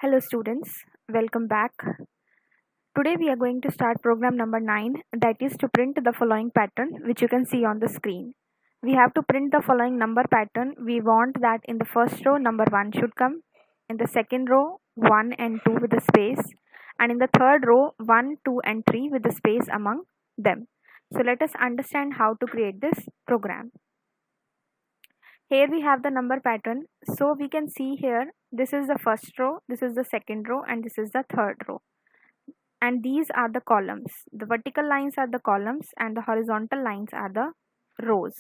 Hello students, welcome back. Today we are going to start program number 9, that is to print the following pattern which you can see on the screen. We have to print the following number pattern. We want that in the first row number 1 should come, in the second row 1 and 2 with a space, and in the third row 1, 2 and 3 with a space among them. So let us understand how to create this program. Here we have the number pattern. So we can see here, this is the first row, this is the second row, and this is the third row. And these are the columns. The vertical lines are the columns and the horizontal lines are the rows.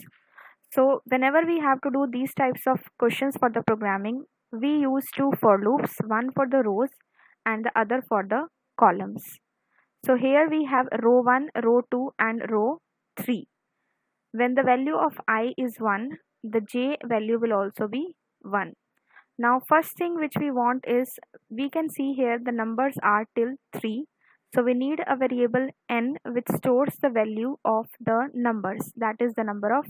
So whenever we have to do these types of questions for the programming, we use two for loops, one for the rows and the other for the columns. So here we have row 1, row 2 and row 3. When the value of I is 1, the j value will also be 1. Now first thing which we want is, we can see here the numbers are till 3. So we need a variable n which stores the value of the numbers, that is the number of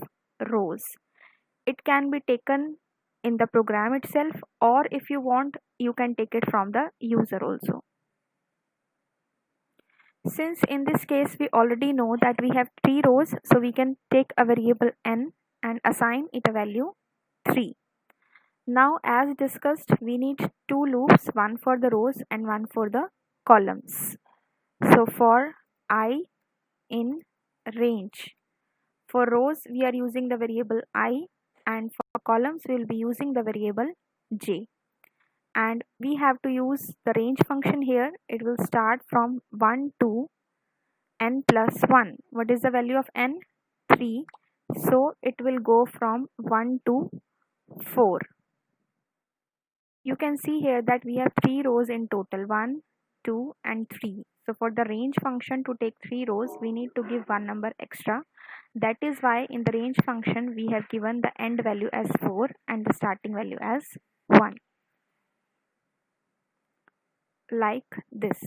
rows. It can be taken in the program itself, or if you want you can take it from the user also. Since in this case we already know that we have 3 rows, so we can take a variable n and assign it a value 3. Now as discussed, we need two loops, one for the rows and one for the columns. So for I in range, for rows we are using the variable I, and for columns we will be using the variable j. And we have to use the range function here. It will start from 1 to n plus 1. What is the value of n? 3. So it will go from 1 to 4. You can see here that we have 3 rows in total, 1, 2 and 3. So for the range function to take 3 rows, we need to give one number extra. That is why in the range function we have given the end value as 4 and the starting value as 1. Like this.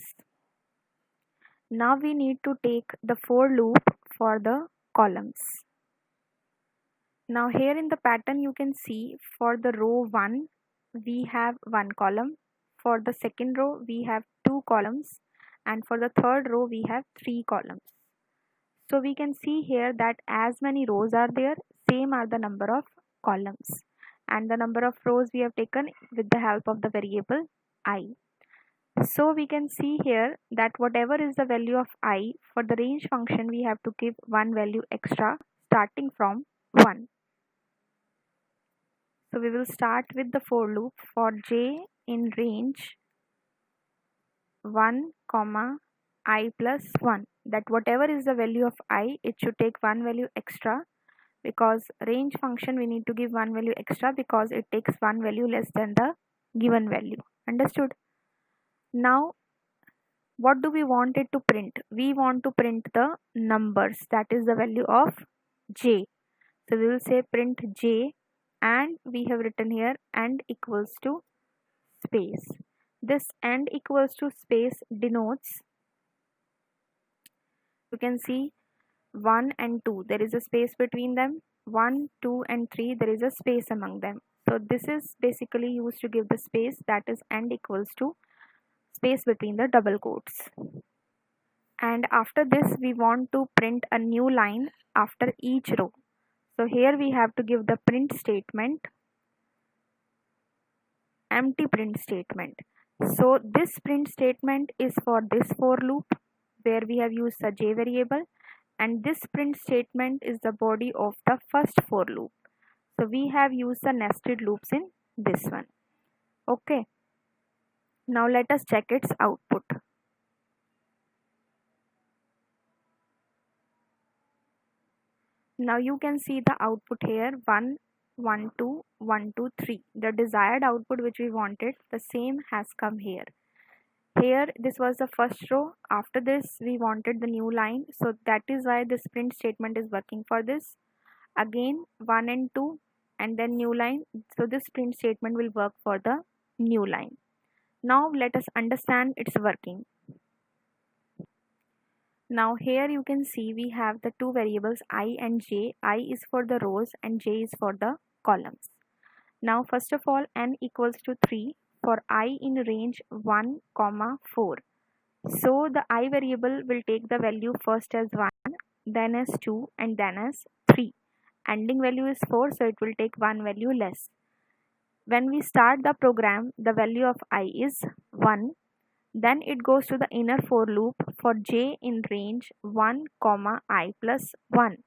Now we need to take the for loop for the columns. Now here in the pattern you can see, for the row 1 we have 1 column, for the second row we have 2 columns, and for the third row we have 3 columns. So we can see here that as many rows are there, same are the number of columns, and the number of rows we have taken with the help of the variable I. So we can see here that whatever is the value of I, for the range function we have to give one value extra starting from 1. So we will start with the for loop for j in range 1 comma I plus 1, that whatever is the value of I, it should take one value extra, because range function we need to give one value extra because it takes one value less than the given value. Understood? Now what do we want it to print? We want to print the numbers, that is the value of j. So we will say print j, and we have written here and equals to space. This and equals to space denotes, you can see 1 and 2 there is a space between them, 1, 2 and 3 there is a space among them. So this is basically used to give the space, that is and equals to space between the double quotes. And after this we want to print a new line after each row. So here we have to give the print statement, empty print statement. So this print statement is for this for loop where we have used the j variable, and this print statement is the body of the first for loop. So we have used the nested loops in this one. Okay. Now let us check its output. Now you can see the output here, 1, 1, 2, 1, 2, 3. The desired output which we wanted, the same has come here. Here this was the first row, after this we wanted the new line, so that is why this print statement is working for this. Again 1 and 2 and then new line, so this print statement will work for the new line. Now let us understand its working. Now here you can see we have the two variables I and j. I is for the rows and j is for the columns. Now first of all n equals to 3. for I in range 1, 4. So the I variable will take the value first as 1, then as 2, and then as 3. Ending value is 4, so it will take one value less. When we start the program, the value of I is 1. Then it goes to the inner for loop for j in range 1, I plus 1.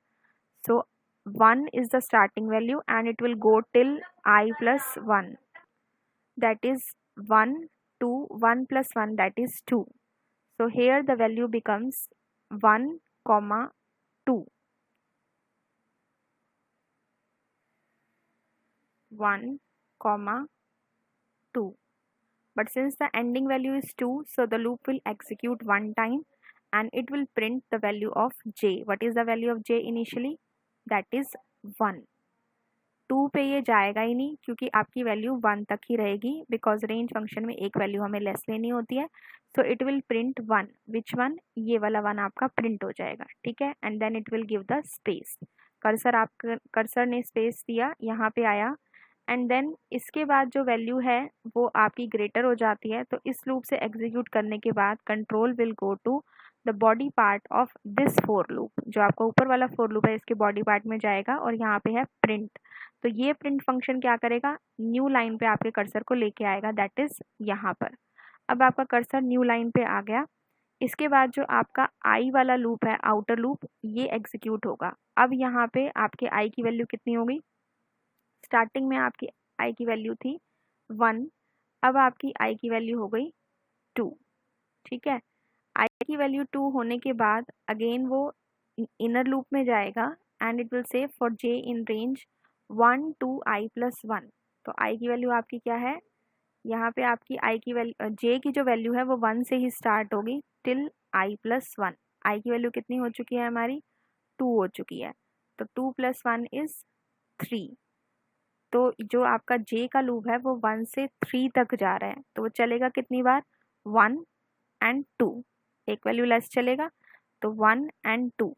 So 1 is the starting value and it will go till I plus 1. That is 1, 2, 1 plus 1, that is 2. So here the value becomes 1, 2. 1, 2. But since the ending value is 2, so the loop will execute one time and it will print the value of j. What is the value of j initially? That is 1. 2 पे ये जाएगा ही नहीं क्योंकि आपकी value 1 तक ही रहेगी, because range function में एक वैल्यू हमें लेस लेनी होती है. So it will print 1. विच 1? ये वाला 1 आपका प्रिंट हो जाएगा. ठीक है. And then it will give the space. Cursor ने स्पेस दिया, यहाँ पे आया, एंड देन इसके बाद जो वैल्यू है वो आपकी ग्रेटर हो जाती है. तो इस लूप से एग्जीक्यूट करने के बाद control will go to the body part of this for loop. जो आपका ऊपर वाला फोर लूप है इसके बॉडी पार्ट में जाएगा और यहाँ पे है प्रिंट. तो ये प्रिंट फंक्शन क्या करेगा? न्यू लाइन पे आपके कर्सर को लेके आएगा, दैट इज यहाँ पर. अब आपका कर्सर न्यू लाइन पे आ गया. इसके बाद जो आपका आई वाला लूप है, आउटर लूप, ये एग्जीक्यूट होगा. अब यहाँ पे आपके आई की वैल्यू कितनी होगी? स्टार्टिंग में आपकी आई की वैल्यू थी 1, अब आपकी आई की वैल्यू हो गई 2. ठीक है. आई की वैल्यू 2 होने के बाद अगेन वो इनर लूप में जाएगा and it will say for J in range 1 to i plus 1. तो i की वैल्यू आपकी क्या है? यहाँ पे आपकी i की वैल्यू, j की जो वैल्यू है वो 1 से ही स्टार्ट होगी टिल i plus 1. i की वैल्यू कितनी हो चुकी है हमारी? 2 हो चुकी है. तो 2 plus 1 is 3. तो जो आपका j का लूप है वो 1 से 3 तक जा रहा है. तो वो चलेगा कितनी बार? 1 and 2. एक वैल्यू लेस चलेगा, तो 1 and 2.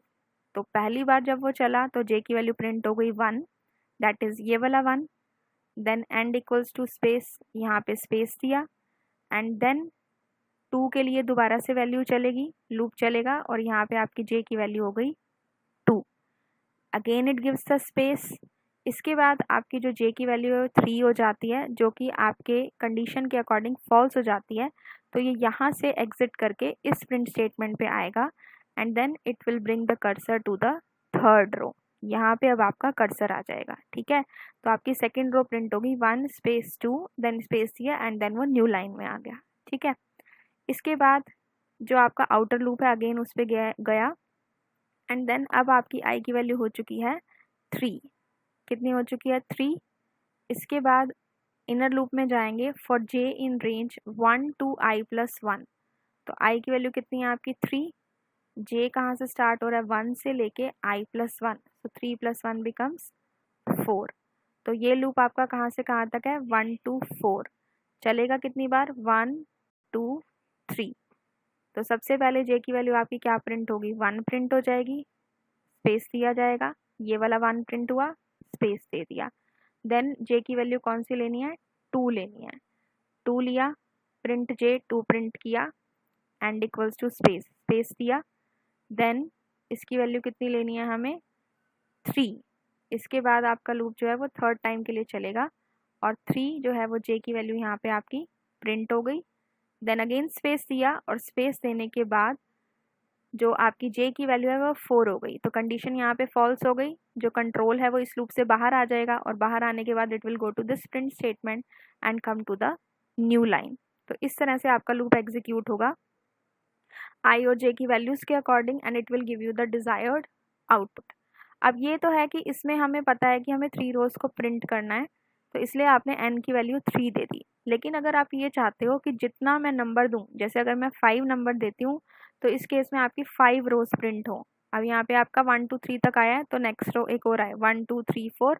तो पहली बार जब वो चला तो j की वैल्यू प्रिंट हो गई 1, दैट इज ये वाला 1. Then end equals to space, यहाँ पे स्पेस दिया, एंड देन 2 के लिए दोबारा से वैल्यू चलेगी, लूप चलेगा, और यहाँ पे आपकी j की वैल्यू हो गई 2. Again it gives the space. इसके बाद आपकी जो j की वैल्यू है 3 हो जाती है, जो कि आपके कंडीशन के अकॉर्डिंग फॉल्स हो जाती है. तो ये यहाँ से एग्जिट करके इस प्रिंट स्टेटमेंट पे आएगा and then it will bring the cursor to the third row. यहाँ पे अब आपका कर्सर आ जाएगा. ठीक है. तो आपकी सेकेंड रो प्रिंट होगी 1 स्पेस 2, देन स्पेस दिया एंड देन वो न्यू लाइन में आ गया. ठीक है. इसके बाद जो आपका आउटर लूप है अगेन उस पर गया एंड देन अब आपकी आई की वैल्यू हो चुकी है 3. कितनी हो चुकी है? 3. इसके बाद इनर लूप में जाएंगे for J in range 1 to i plus 1. तो आई की वैल्यू कितनी है आपकी? 3. j कहाँ से स्टार्ट हो रहा है? 1 से लेके i plus 1. तो 3 plus 1 becomes 4. तो ये लूप आपका कहाँ से कहाँ तक है? 1 to 4. चलेगा कितनी बार? 1 2 3. तो सबसे पहले j की वैल्यू आपकी क्या प्रिंट होगी? 1 प्रिंट हो जाएगी, स्पेस दिया जाएगा, ये वाला 1 प्रिंट हुआ, स्पेस दे दिया. देन j की वैल्यू कौन सी लेनी है? 2 लेनी है. 2 लिया, प्रिंट j, 2 प्रिंट किया end equals to space, space दिया. देन इसकी वैल्यू कितनी लेनी है हमें? 3. इसके बाद आपका लूप जो है वो थर्ड टाइम के लिए चलेगा और 3 जो है वो j की वैल्यू यहाँ पे आपकी प्रिंट हो गई. देन अगेन स्पेस दिया और स्पेस देने के बाद जो आपकी j की वैल्यू है वो 4 हो गई. तो कंडीशन यहाँ पे फॉल्स हो गई. जो कंट्रोल है वो इस लूप से बाहर आ जाएगा और बाहर आने के बाद it will go to this print statement and come to the new line. तो इस तरह से आपका लूप एग्जीक्यूट होगा आई और j की वैल्यूज के according and it will give you the desired output. अब ये तो है कि इसमें हमें पता है कि हमें 3 रोज को प्रिंट करना है, तो इसलिए आपने n की वैल्यू 3 दे दी. लेकिन अगर आप ये चाहते हो कि जितना मैं नंबर दूं, जैसे अगर मैं 5 नंबर देती हूँ तो इस केस में आपकी 5 रोज प्रिंट हो. अब यहाँ पे आपका 1 2 3 तक आया है तो नेक्स्ट रो एक और आए 1 2 3 4,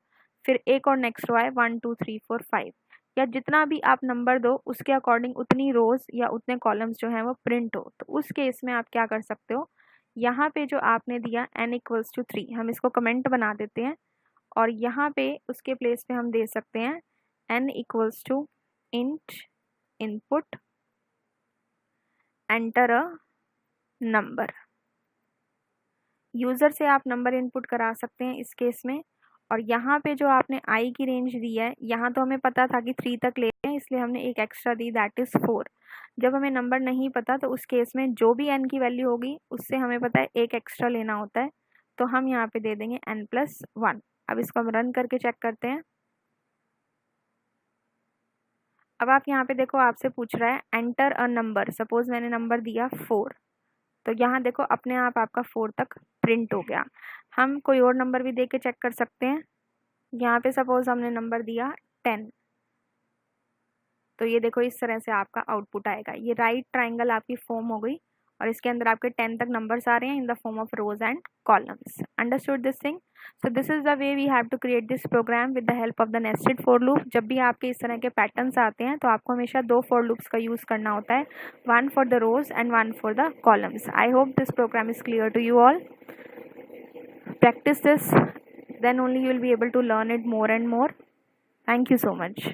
फिर एक और नेक्स्ट रो आए 1 2 3 4 5, या जितना भी आप नंबर दो उसके अकॉर्डिंग उतनी रोज या उतने कॉलम्स जो हैं वो प्रिंट हो. तो उस केस में आप क्या कर सकते हो? यहाँ पे जो आपने दिया n इक्वल्स टू 3, हम इसको कमेंट बना देते हैं और यहाँ पे उसके प्लेस पे हम दे सकते हैं n equals to int input, enter a number। User से आप नंबर इनपुट करा सकते हैं इस केस में। और यहाँ पे जो आपने आई की रेंज दी है, यहाँ तो हमें पता था कि 3 तक लेते हैं, इसलिए हमने एक एक्स्ट्रा दी, दैट इज़ 4। जब हमें नंबर नहीं पता तो उस केस में जो भी n की वैल्यू होगी उससे हमें पता है एक एक्स्ट्रा लेना होता है, तो हम यहाँ पे दे देंगे n+1। अब इसको हम रन करके चेक करते हैं। अब आप यहाँ पे देखो, आपसे पूछ रहा है एंटर अ नंबर। सपोज मैंने नंबर दिया 4, तो यहाँ देखो अपने आप आपका 4 तक प्रिंट हो गया। हम कोई और नंबर भी दे के चेक कर सकते हैं। यहाँ पे सपोज हमने नंबर दिया 10, तो ये देखो इस तरह से आपका आउटपुट आएगा। ये राइट ट्राइंगल आपकी फॉर्म हो गई और इसके अंदर आपके 10 तक नंबर्स आ रहे हैं in the form of rows and columns. Understood this thing? So this is the way we have to create this program with the help of the nested for loop. जब भी आपके इस तरह के पैटर्न्स आते हैं तो आपको हमेशा 2 फॉर लूप्स का यूज करना होता है, 1 for the rows and 1 for the columns. I hope this program is clear to you all. Practice this, then only you will be able to learn it more and more. Thank you so much.